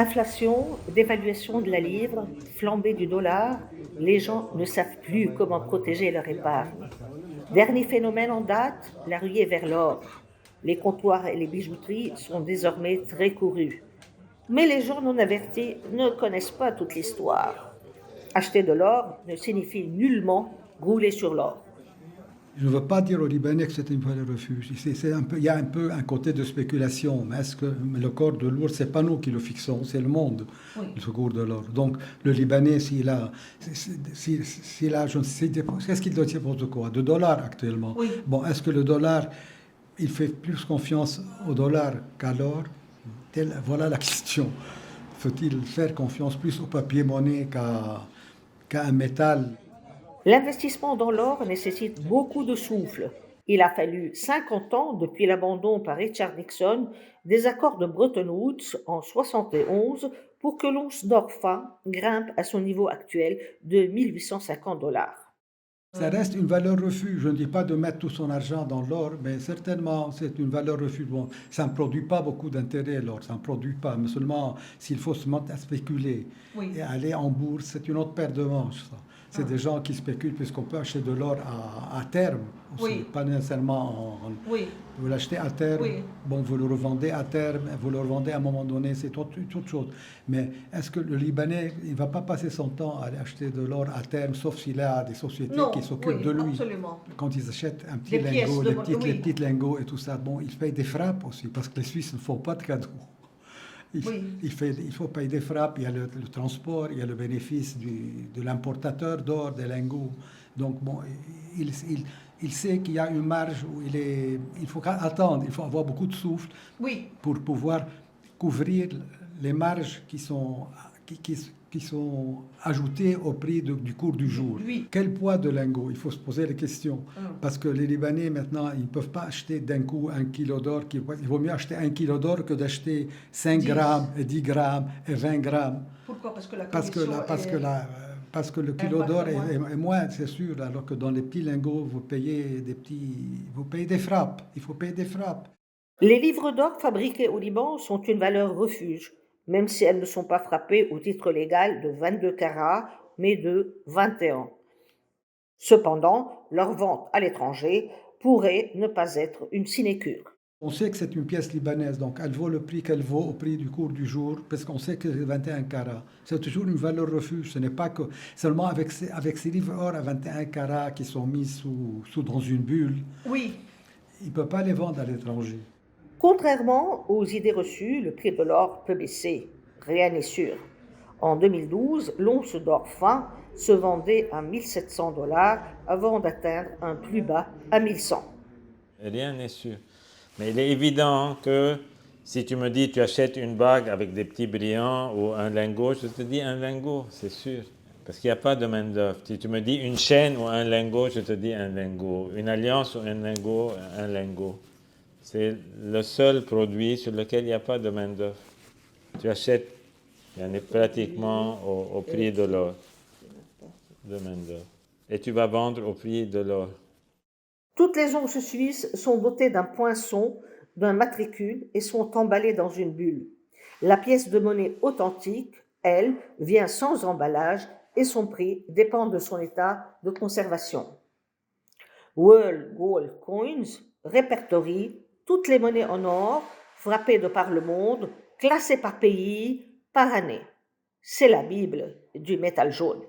Inflation, dévaluation de la livre, flambée du dollar, les gens ne savent plus comment protéger leur épargne. Dernier phénomène en date, la ruée vers l'or. Les comptoirs et les bijouteries sont désormais très courus. Mais les gens non avertis ne connaissent pas toute l'histoire. Acheter de l'or ne signifie nullement rouler sur l'or. Je ne veux pas dire aux Libanais que c'est une valeur refuge. Il y a un peu un côté de spéculation. Mais est-ce que le cours de l'or, c'est pas nous qui le fixons, c'est le monde, Oui. le cours de l'or. Donc le Libanais, s'il a, je ne sais, qu'est-ce qu'il doit dire de quoi? De dollars actuellement. Oui. Bon, est-ce que le dollar, il fait plus confiance au dollar qu'à l'or? Voilà la question. Faut-il faire confiance plus au papier-monnaie qu'à un métal? L'investissement dans l'or nécessite beaucoup de souffle. Il a fallu 50 ans depuis l'abandon par Richard Nixon des accords de Bretton Woods en 71 pour que l'once d'or fin grimpe à son niveau actuel de 1850 $. Ça reste une valeur refuge. Je ne dis pas de mettre tout son argent dans l'or, mais certainement c'est une valeur refuge. Bon, ça ne produit pas beaucoup d'intérêt, l'or, ça ne produit pas, mais seulement s'il faut se mettre à spéculer Oui. et aller en bourse, c'est une autre paire de manches, ça. C'est Ah. des gens qui spéculent puisqu'on peut acheter de l'or à terme aussi, Oui. pas nécessairement Oui. vous l'achetez à terme, Oui. bon, vous le revendez à terme, vous le revendez à un moment donné, c'est autre chose. Mais est-ce que le Libanais, il ne va pas passer son temps à aller acheter de l'or à terme, sauf s'il a des sociétés qui Non, s'occupent oui, de lui? absolument. Quand ils achètent un petit Des pièces lingot, de les oui. petites lingots et tout ça, bon, ils payent des frappes aussi, parce que les Suisses ne font pas de cadeaux. Oui. Il faut payer des frappes, il y a le transport, il y a le bénéfice de l'importateur d'or, des lingots. Donc, bon, il, il, il sait qu'il y a une marge où il faut attendre, il faut avoir beaucoup de souffle Oui. pour pouvoir couvrir les marges qui sont ajoutées au prix du cours du jour. Oui. Quel poids de lingots? Il faut se poser la question. Ah. Parce que les Libanais, maintenant, ils ne peuvent pas acheter d'un coup 1 kilo d'or. Il vaut mieux acheter 1 kilo d'or que d'acheter 5 10. grammes, et 10 grammes et 20 grammes. Pourquoi? Parce que la Parce que, commission parce que le kilo impacte d'or moins. est moins, c'est sûr. Alors que dans les petits lingots, vous payez des frappes. Il faut payer des frappes. Les livres d'or fabriqués au Liban sont une valeur refuge, même si elles ne sont pas frappées au titre légal de 22 carats, mais de 21. Cependant, leur vente à l'étranger pourrait ne pas être une sinécure. On sait que c'est une pièce libanaise, donc elle vaut le prix qu'elle vaut au prix du cours du jour, parce qu'on sait que c'est 21 carats. C'est toujours une valeur refuge. Ce n'est pas que seulement avec ces livres or à 21 carats qui sont mis dans une bulle, Oui. il ne peut pas les vendre à l'étranger. Contrairement aux idées reçues, le prix de l'or peut baisser. Rien n'est sûr. En 2012, l'once d'or fin se vendait à 1 700 $ avant d'atteindre un plus bas à 1 100. Rien n'est sûr. Mais il est évident que si tu me dis tu achètes une bague avec des petits brillants ou un lingot, je te dis un lingot, c'est sûr. Parce qu'il n'y a pas de main-d'œuvre. Si tu me dis une chaîne ou un lingot, je te dis un lingot. Une alliance ou un lingot, un lingot. C'est le seul produit sur lequel il n'y a pas de main-d'œuvre. Tu achètes, il y en est pratiquement au prix de l'or, de main-d'œuvre. Et tu vas vendre au prix de l'or. Toutes les onces suisses sont dotées d'un poinçon, d'un matricule et sont emballées dans une bulle. La pièce de monnaie authentique, elle, vient sans emballage et son prix dépend de son état de conservation. World Gold Coins répertorie toutes les monnaies en or frappées de par le monde, classées par pays, par année. C'est la Bible du métal jaune.